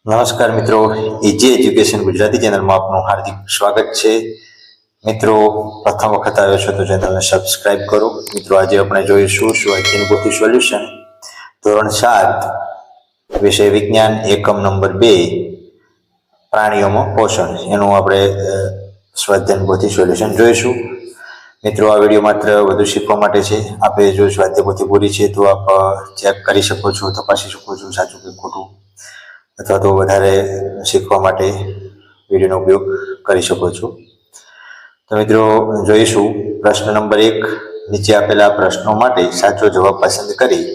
નમસ્કાર મિત્રો, EG education Gujarati ચેનલમાં આપનું હાર્દિક સ્વાગત છે. મિત્રો, પ્રથમ વખત આવ્યો છો તો ચેનલને સબસ્ક્રાઇબ કરો. મિત્રો, આજે આપણે જોઈશું સ્વાધ્યાય પોથી સોલ્યુશન ધોરણ 7 વિષય વિજ્ઞાન એકમ નંબર 2 પ્રાણીઓમાં પોષણ એનું આપણે સ્વાધ્યાય પોથી સોલ્યુશન જોઈશું. મિત્રો, આ વિડીયો માત્ર વધુ શીખવા માટે છે. આપણે જો સ્વાધ્યાય પોથી પૂરી છે તો આપ ચેક કરી શકો છો, તપાસી શકો છો સાચું કે ખોટું, અથવા તો વધારે શીખવા માટે વિડીયોનો ઉપયોગ કરી શકો છો. તો મિત્રો, જોઈશું પ્રશ્ન નંબર 1. નીચે આપેલા પ્રશ્નો માટે સાચો જવાબ પસંદ કરી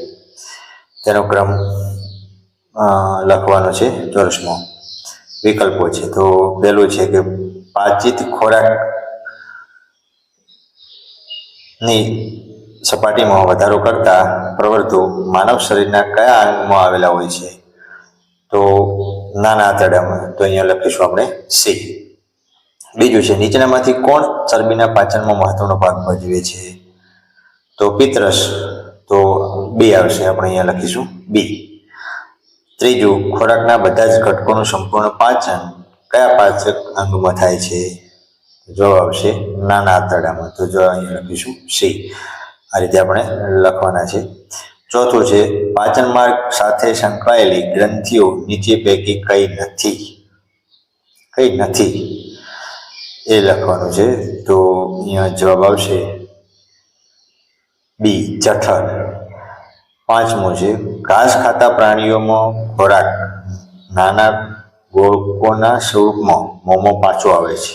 તેનો ક્રમ લખવાનો છે. ચોરસમાં વિકલ્પો છે. તો પહેલું છે કે પાચિત ખોરાકની સપાટીમાં વધારો કરતા પ્રવૃત્તિઓ માનવ શરીરના કયા અંગમાં આવેલા હોય છે? તો નાના આંતરડામાં. તો અહીંયા લખીશું આપણે સી. બીજું છે નીચેનામાંથી કોણ ચરબીના પાચનમાં મહત્વનો ભાગ ભજવે છે? તો પિત્તરસ. તો બી આવશે, આપણે અહીંયા લખીશું બી. ત્રીજું, ખોરાકના બધા જ ઘટકોનું સંપૂર્ણ પાચન કયા પાચક અંગમાં થાય છે? જવાબ આવશે નાના આંતરડામાં. તો જો અહીંયા લખીશું સી. આ રીતે આપણે લખવાના છે. ચોથું છે પાચન માર્ગ સાથે સંકળાયેલી ગ્રંથિઓ નીચે પૈકી કઈ નથી એ લખવાનું છે. તો અહીંયા જવાબ આવશે બી, જઠર. પાંચમું છે ઘાસ ખાતા પ્રાણીઓમાં ખોરાક નાના ગોળકોના સ્વરૂપમાં મોંમાં પાછો આવે છે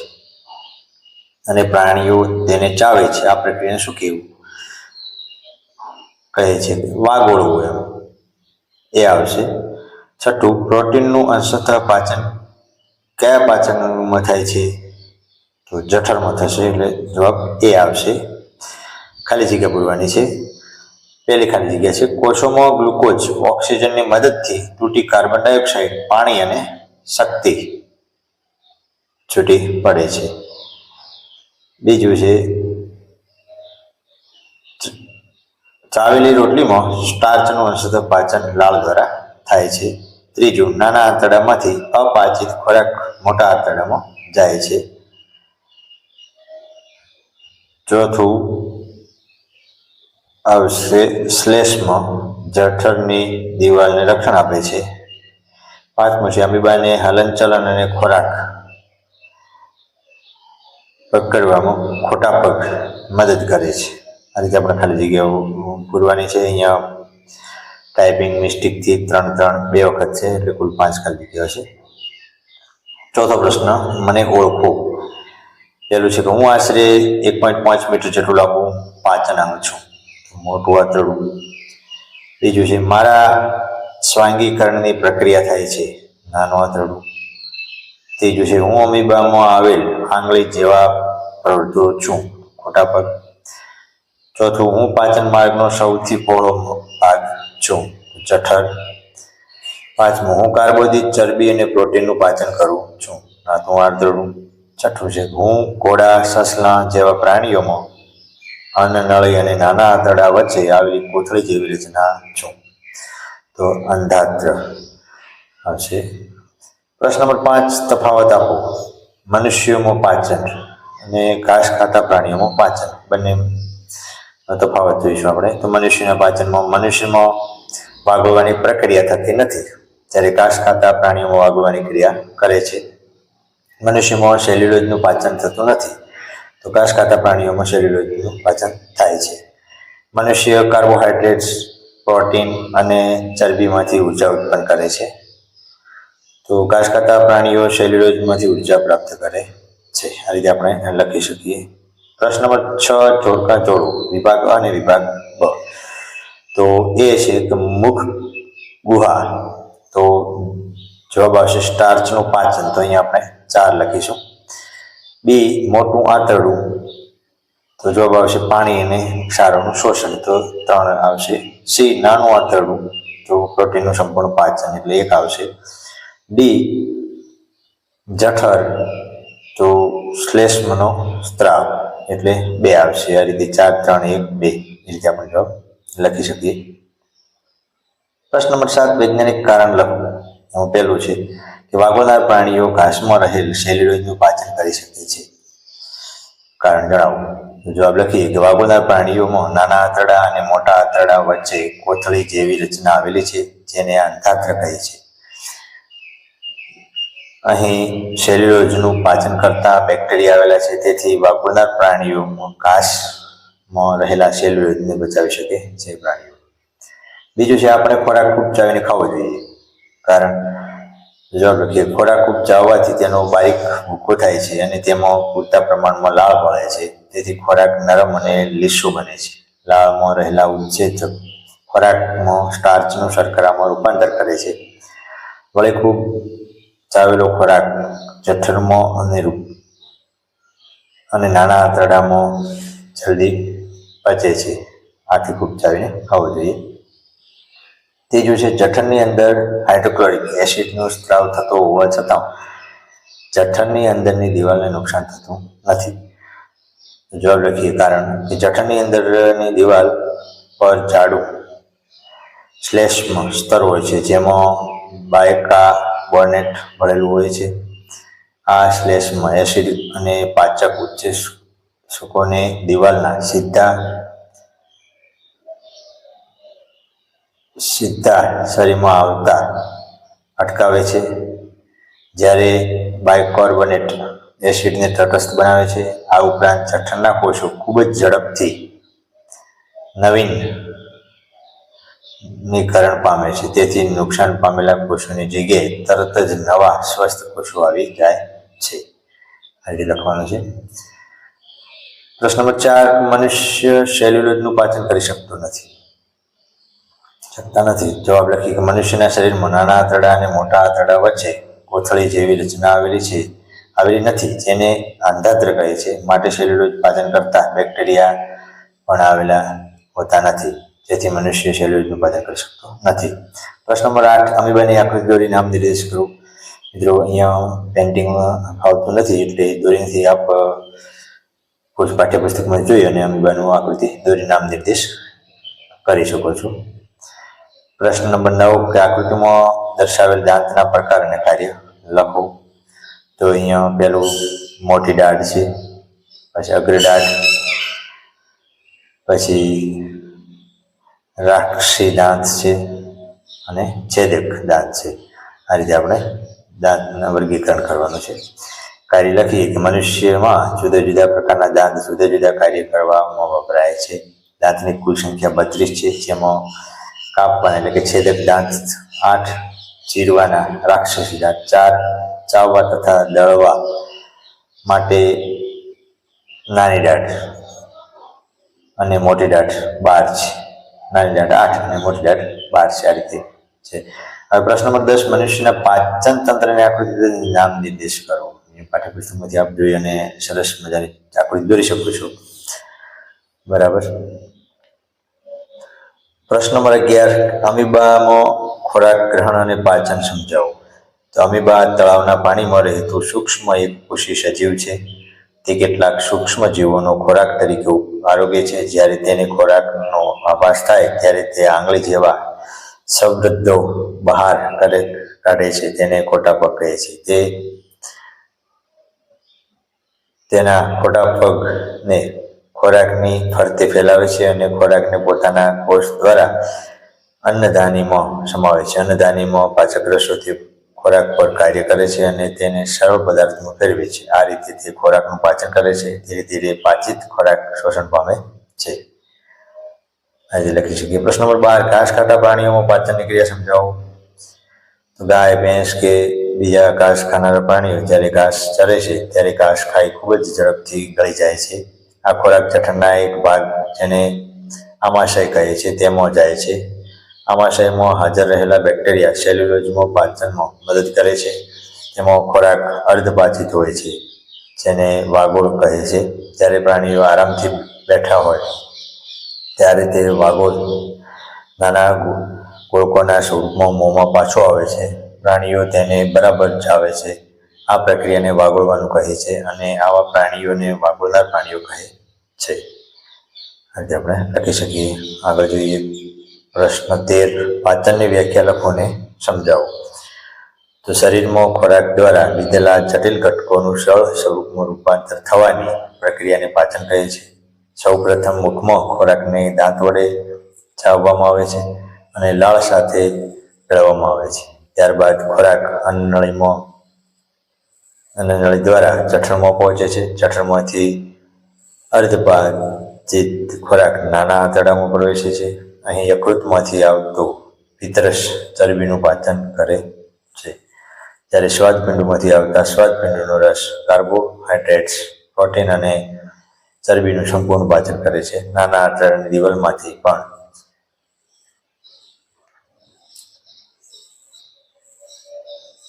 અને પ્રાણીઓ તેને ચાવે છે. આ પ્રક્રિયાને શું કહેવું? કહે છે વાગોળવું, એમ એ આવશે. છઠ્ઠું, પ્રોટીનનું અંશતઃ પાચન કયા પાચનમાં થાય છે? તો જઠરમાં થશે, એટલે જવાબ એ આવશે. ખાલી જગ્યા પૂરવાની છે. પહેલી ખાલી જગ્યા છે કોષોમાં ગ્લુકોઝ ઓક્સિજનની મદદથી તૂટી કાર્બન ડાયોક્સાઇડ, પાણી અને શક્તિ છૂટી પડે છે. બીજું છે ચાવેલી રોટલીમાં સ્ટાર્ચનું અંશતઃ પાચન લાળ દ્વારા થાય છે. ત્રીજું, નાના આંતરડામાંથી અપાચિત ખોરાક મોટા આંતરડામાં જાય છે. ચોથું આવશે શ્લેષ્મ જઠરની દિવાલને રક્ષણ આપે છે. પાંચમું છે અમીબાને હલનચલન અને ખોરાક પકડવામાં ખોટા પગ મદદ કરે છે. આ રીતે આપણે ખાલી જગ્યાઓ પૂરવાની છે. અહીંયા ટાઈપિંગ મિસ્ટેકથી 3 વખત છે, એટલે કુલ 5 ખાલી જગ્યાઓ છે. ચોથો પ્રશ્ન, મને ઓળખો. પહેલું છે કે હું આશરે 1.5 મીટર જેટલું લાંબુ પાચન અંગ છું, મોટું આંતરડું. બીજું છે મારા સ્વાંગીકરણની પ્રક્રિયા થાય છે, નાનું આંતરડું. ત્રીજું છે હું અમીબામાં આવેલ આંગળી જેવા પ્રવૃત્તિઓ છું, ખોટા પગ. ચોથું, હું પાચન માર્ગનો સૌથી પહોળો ભાગ છું, જઠર. પાંચમું, હું કાર્બોદિત, ચરબી અને પ્રોટીનનું પાચન કરું છું, નાનું આંતરડું. છઠ્ઠું છે હું ઘોડા, સસલા જેવા પ્રાણીઓમાં અન્નનળી અને નાના આંતરડા વચ્ચે આવેલી કોથળી જેવી રચના છું, તો અંધાત્ર આવશે. પ્રશ્ન નંબર 5, તફાવત આપો. મનુષ્યોમાં પાચન અને ઘાસ ખાતા પ્રાણીઓમાં પાચન, બંને તફાવત જોઈશું આપણે. તો મનુષ્યમાં વાગોળવાની પ્રક્રિયા થતી નથી, જ્યારે ઘાસ ખાતા પ્રાણીઓમાં વાગોળવાની ક્રિયા કરે છે. મનુષ્યમાં સેલ્યુલોઝનું પાચન થતું નથી, તો ઘાસ ખાતા પ્રાણીઓમાં સેલ્યુલોઝનું પાચન થાય છે. મનુષ્ય કાર્બોહાઈડ્રેટ્સ, પ્રોટીન અને ચરબીમાંથી ઉર્જા ઉત્પન્ન કરે છે, તો ઘાસ ખાતા પ્રાણીઓ સેલ્યુલોઝમાંથી ઉર્જા પ્રાપ્ત કરે છે. આ રીતે આપણે લખી શકીએ. પ્રશ્ન નંબર 6, જોડકા જોડો. વિભાગ અ અને વિભાગ બ. તો એ છે કે મુખ ગુહા, તો જવાબ આવશે સ્ટાર્ચનું પાચન, તો અહીંયા આપણે 4 લખીશું. બી, મોટું આંતરડું, તો જવાબ આવશે પાણી અને ક્ષારોનું શોષણ, તો 3 આવશે. સી, નાનું આંતરડું, તો પ્રોટીનનું સંપૂર્ણ પાચન, એટલે 1 આવશે. ડી, જઠર, તો શ્લેષ્મનો સ્ત્રાવ, એટલે 2 આવશે. આ રીતે 4, 3, 1, 2 એ રીતે આપણે જવાબ લખી શકીએ. પ્રશ્ન નંબર 7, વૈજ્ઞાનિક કારણ લખવું. એમાં પહેલું છે કે વાગોળનાર પ્રાણીઓ ઘાસમાં રહેલ સેલ્યુલોઝનું પાચન કરી શકે છે. કારણ જણાવો. જવાબ લખીએ કે વાગોળનાર પ્રાણીઓમાં નાના આંતરડા અને મોટા આંતરડા વચ્ચે કોથળી જેવી રચના આવેલી છે, જેને અંધાત્ર કહે છે. અહીં સેલ્યુલોઝનું પાચન કરતા બેક્ટેરિયા આવેલા છે, તેથી વાગોળનાર પ્રાણીઓમાં ઘાસમાં રહેલા સેલ્યુલોઝને બચાવી શકે છે પ્રાણીઓ. બીજું છે આપણે ખોરાક ખૂબ ચાવીને ખાવો જોઈએ. કારણ જવાબ લખીએ ખોરાક ખૂબ ચાવવાથી તેનો બારીક ભૂકો થાય છે અને તેમાં પૂરતા પ્રમાણમાં લાળ વળે છે, તેથી ખોરાક નરમ અને લીસો બને છે. લાળમાં રહેલા ઉત્સેચક ખોરાકમાં સ્ટાર્ચનું શર્કરામાં રૂપાંતર કરે છે. વળી ખૂબ ચાવેલો ખોરાક જઠરમાં અને નાના આંતરડામાં જલ્દી પચે છે. આથી ખૂબ ચાવીને ખાવો જોઈએ. ત્રીજું છે જઠરની અંદર હાઇડ્રોક્લોરિક એસિડનો સ્ત્રાવ થતો હોવા છતાં જઠરની અંદરની દિવાલને નુકસાન થતું નથી. જવાબ લખીએ કારણ કે જઠરની અંદરની દિવાલ પર જાડું શ્લેષ્મ સ્તર હોય છે, જેમાં બાયકાર્બોનેટ ભરેલું હોય છે. આ શ્લેષ્મ એસિડ અને પાચક ઉત્સેચકોને દિવાલના સીધા શરીરમાં આવતા અટકાવે છે, જ્યારે બાયકાર્બોનેટ એસિડને તટસ્થ બનાવે છે. આ ઉપરાંત જઠરના કોષો ખૂબ જ ઝડપથી નવીનીકરણ પામે છે, તેથી નુકસાન પામેલા કોષોની જગ્યાએ તરત જ નવા સ્વસ્થ કોષો આવી જાય છે. આ રીતે લખવાનું છે. પ્રશ્ન નંબર 4, મનુષ્ય સેલ્યુલોઝનું પાચન કરી શકતા નથી. જવાબ લખીએ કે મનુષ્યના શરીરમાં નાના આંતરડા અને મોટા આંતરડા વચ્ચે કોથળી જેવી રચના આવેલી નથી, જેને અંધાત્ર કહે છે. માટે સેલ્યુલોઝ પાચન કરતા બેક્ટેરિયા પણ આવેલા હોતા નથી, જેથી મનુષ્ય સેલ્યુલોઝનું પાચન કરી શકતો નથી. પ્રશ્ન નંબર 8, અમીબાની આકૃતિ દોરી નામ નિર્દેશ કરો. મિત્રો અહીંયા પેન્ટિંગમાં આવતું નથી, એટલે દોરીથી આપ પાઠ્યપુસ્તકમાં જોઈ અને અમીબાનું આકૃતિ દોરી નામ નિર્દેશ કરી શકો છો. પ્રશ્ન નંબર 9 કે આકૃતિમાં દર્શાવેલ દાંતના પ્રકાર અને કાર્ય લખો. તો અહીંયા પેલું મોટી દાઢ છે, પછી અગ્રદાઢ, પછી રાક્ષસી દાંત છે અને છેદક દાંત છે. આ રીતે આપણે દાંતના વર્ગીકરણ કરવાનું છે. કાર્ય લખીએ કે મનુષ્યમાં જુદા જુદા પ્રકારના દાંત જુદા જુદા કાર્ય કરવામાં વપરાય છે. દાંતની કુલ સંખ્યા 32 છે, જેમાં કાપવાના એટલે કે છેદક દાંત 8, ચીરવાના રાક્ષસી દાંત 4, ચાવવા તથા દળવા માટે નાની દાઢ અને મોટી દાઢ 12 છે. નાની દાઢ 8 અને મોટી દાઢ 12 છે. આ રીતે છે. હવે પ્રશ્ન નંબર 10, મનુષ્યના પાચન તંત્રને આકૃતિ નામ નિર્દેશ કરો. પાઠ્યપુસ્તકમાંથી આપ જોઈ અને સરસ મજાની આકૃતિ દોરી શકો છો. બરાબર. પ્રશ્ન નંબર 11, અમીબામાં ખોરાક ગ્રહણ અને પાચન સમજાવો. તો અમીબા તળાવના પાણીમાં રહેતું સૂક્ષ્મ એકકોષી સજીવ છે. તે કેટલાક સૂક્ષ્મ જીવોનો ખોરાક તરીકે આરોગે છે. જ્યારે તેને ખોરાકનો આભાસ થાય ત્યારે તે આંગળી જેવા શબ્દો બહાર કાઢે છે, તેને ખોટા પગ કહે છે. તે તેના ખોટા પગને ખોરાકની ફરતે ફેલાવે છે અને ખોરાકને પોતાના કોષ દ્વારા અન્નધાનીમાં સમાવે છે. અન્નધાનીમાં પાચક રસોથી ખોરાક પર કાર્ય કરે છે અને તેને સરળ પદાર્થમાં ફેરવે છે. આ રીતે તે ખોરાકનું પાચન કરે છે. ધીરે ધીરે પાચિત ખોરાક શોષણ પામે છે. આજે લખી શકીએ. પ્રશ્ન નંબર 12, ઘાસ ખાતા પ્રાણીઓમાં પાચનની ક્રિયા સમજાવો. તો ગાય, ભેંસ કે બીજા ઘાસ ખાનારા પ્રાણીઓ જ્યારે ઘાસ ચરે છે ત્યારે ઘાસ ખાઈ ખૂબ જ ઝડપથી ગળી જાય છે. આ ખોરાક જઠરના એક ભાગ, જેને આમાશય કહે છે, તેમાં જાય છે. આમાશયમાં હાજર રહેલા બેક્ટેરિયા સેલ્યુલોઝમાં પાચનમાં મદદ કરે છે. તેમાં ખોરાક અર્ધપાચિત હોય છે, જેને વાગોળ કહે છે. જ્યારે પ્રાણીઓ આરામથી બેઠા હોય ત્યારે તે વાગોળ નાના ગોળકોના સ્વરૂપમાં મોંમાં પાછો આવે છે. પ્રાણીઓ તેને બરાબર ચાવે છે. આ પ્રક્રિયાને વાગોળવાનું કહે છે અને આવા પ્રાણીઓને વાગોળનાર પ્રાણીઓ કહે છે. આજે આપણે લખી શકીએ. આગળ જોઈએ. પ્રશ્ન 13, પાચનની વ્યાખ્યા લખો ને સમજાવો. તો શરીરમાં ખોરાક દ્વારા લીધેલા જટિલ ઘટકોનું સરળ સ્વરૂપમાં રૂપાંતર થવાની પ્રક્રિયાને પાચન કહે છે. સૌપ્રથમ મુખમાં ખોરાકને દાંત વડે ચાવવામાં આવે છે અને લાળ સાથે ભેળવવામાં આવે છે. ત્યારબાદ ખોરાક અન્નનળી દ્વારા જઠરમાં પહોંચે છે. જઠરમાંથી અર્ધપાચિત ખોરાક નાના આંતરડામાં પ્રવેશે છે. અહીં યકૃતમાંથી આવતો પિત્તરસ ચરબીનું પાચન કરે છે, જ્યારે સ્વાદપિંડમાંથી આવતા સ્વાદપિંડનો રસ કાર્બોહાઈડ્રેટ્સ, પ્રોટીન અને ચરબીનું સંપૂર્ણ પાચન કરે છે. નાના આંતરડાની દિવાલમાંથી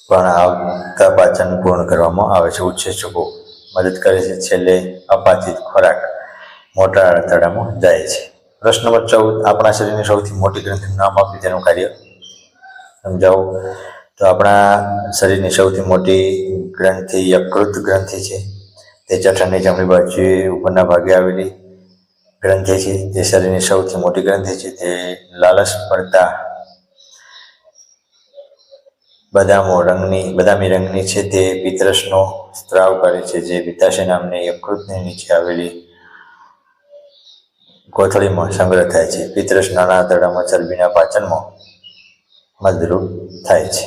પણ આવતા પાચન પૂર્ણ કરવામાં આવે છે. ઉત્સેચકો મદદ કરે છે. છેલ્લે અપાચિત ખોરાક મોટા આંતરડામાં જાય છે. પ્રશ્ન નંબર 14, આપણા શરીરની સૌથી મોટી ગ્રંથિનું નામ આપી તેનું કાર્ય સમજાવો. તો આપણા શરીરની સૌથી મોટી ગ્રંથિ યકૃત ગ્રંથિ છે. તે જઠરની જમણી બાજુએ ઉપરના ભાગે આવેલી ગ્રંથિ છે. તે શરીરની સૌથી મોટી ગ્રંથિ છે. તે લાલચ પડતા બદામી રંગની છે. તે પિત્તરસનો સ્ત્રાવ કરે છે, જે પિત્તાશય નામની યકૃતની નીચે આવેલી કોથળીમાં સંગ્રહ થાય છે. પિત્તરસ નાના આંતરડામાં ચરબીના પાચનમાં મદદરૂપ થાય છે.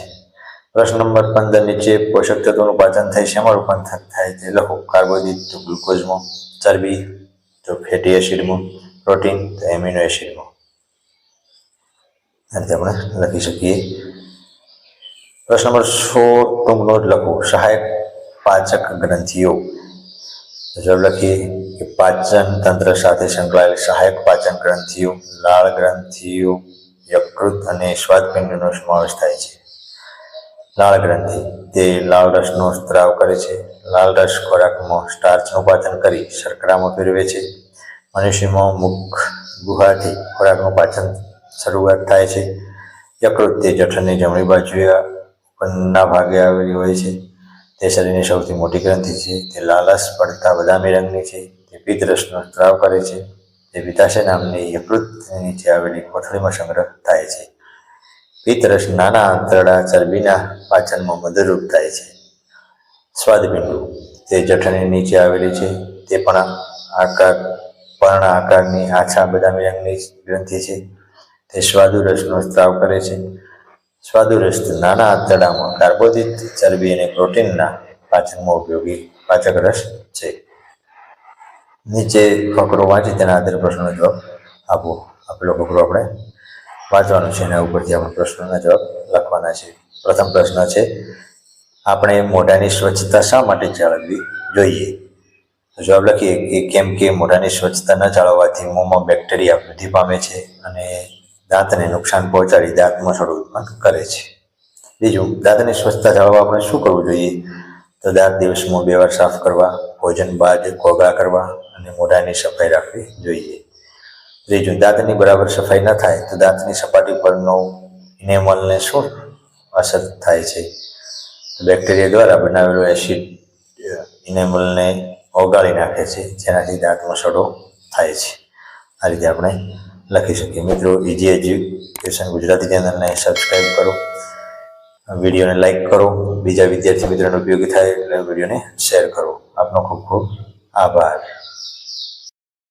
પ્રશ્ન નંબર 15, નીચે પોષક તત્વોનું પાચન થઈ શેમાં રૂપાંતર થાય તે લખો. કાર્બોદિત તો ગ્લુકોઝમાં, ચરબી તો ફેટી એસિડમાં, પ્રોટીન તો એમિનો એસિડમાં. આથી આપણે લખી શકીએ. પ્રશ્ન નંબર 16, ટૂંક નોંધ લખો. સહાયક પાચક ગ્રંથિઓ. જવાબ લખીએ કે પાચન તંત્ર સાથે સંકળાયેલ સહાયક પાચન ગ્રંથિઓ લાળ ગ્રંથિઓ, યકૃત અને સ્વાદપિંડનો સમાવેશ થાય છે. લાળ ગ્રંથિ તે લાળ રસનો સ્ત્રાવ કરે છે. લાળ રસ ખોરાકમાં સ્ટાર્ચનું પાચન કરી શર્કરામાં ફેરવે છે. મનુષ્યમાં મુખ ગુહાથી ખોરાકનું પાચન શરૂઆત થાય છે. યકૃત તે જઠરની જમણી બાજુએ ઉપરના ભાગે આવેલી હોય છે. તે શરીરની સૌથી મોટી ગ્રંથિ છે. તે લાલચ પડતા બદામી રંગની છે. તે પિત્તરસનો સ્ત્રાવ કરે છે. તે પિત્તાશય નામની યકૃતની નીચે આવેલી કોથળીમાં સંગ્રહ થાય છે. પિત્તરસ નાના આંતરડા ચરબીના પાચનમાં મદદરૂપ થાય છે. સ્વાદપિંડો તે જઠરની નીચે આવેલી છે. તે પણ આકારની આછા બદામી રંગની ગ્રંથિ છે. તે સ્વાદુરસનો સ્ત્રાવ કરે છે. સ્વાદુરસ નાના આંતરડામાં કાર્બોદિત, ચરબી અને પ્રોટીનના પાચનમાં ઉપયોગી પાચક રસ છે. નીચે ફકરો વાંચી તેના આધારે પ્રશ્નનો જવાબ આપો. આપેલો ફકરો આપણે વાંચવાનો છે, એના ઉપરથી આપણે પ્રશ્નોના જવાબ લખવાના છે. પ્રથમ પ્રશ્ન છે, આપણે મોઢાની સ્વચ્છતા શા માટે જાળવવી જોઈએ? તો જવાબ લખીએ કે કેમ કે મોઢાની સ્વચ્છતા ન જાળવવાથી મોંમાં બેક્ટેરિયા વૃદ્ધિ પામે છે અને દાંતને નુકસાન પહોંચાડી દાંતમાં સડો ઉત્પન્ન કરે છે. બીજું, દાંતની સ્વચ્છતા જાળવવા આપણે શું કરવું જોઈએ? તો દાંત દિવસમાં 2 વાર સાફ કરવા, ભોજન બાદ કોગળા કરવા અને મોઢાની સફાઈ રાખવી જોઈએ. ત્રીજું, દાંતની બરાબર સફાઈ ન થાય તો દાંતની સપાટી પરનો ઇનેમલને શું અસર થાય છે? બેક્ટેરિયા દ્વારા બનાવેલો એસિડ ઇનેમલને ઓગાળી નાખે છે, જેનાથી દાંતમાં સડો થાય છે. આ રીતે આપણે લખી શકીએ. મિત્રો, ઇઝી એજ્યુકેશન ગુજરાતી ચેનલને સબસ્ક્રાઈબ કરો, વિડીયોને લાઈક કરો, બીજા વિદ્યાર્થી મિત્રોને ઉપયોગી થાય એટલે વિડીયોને શેર કરો. આપનો ખૂબ ખૂબ આભાર.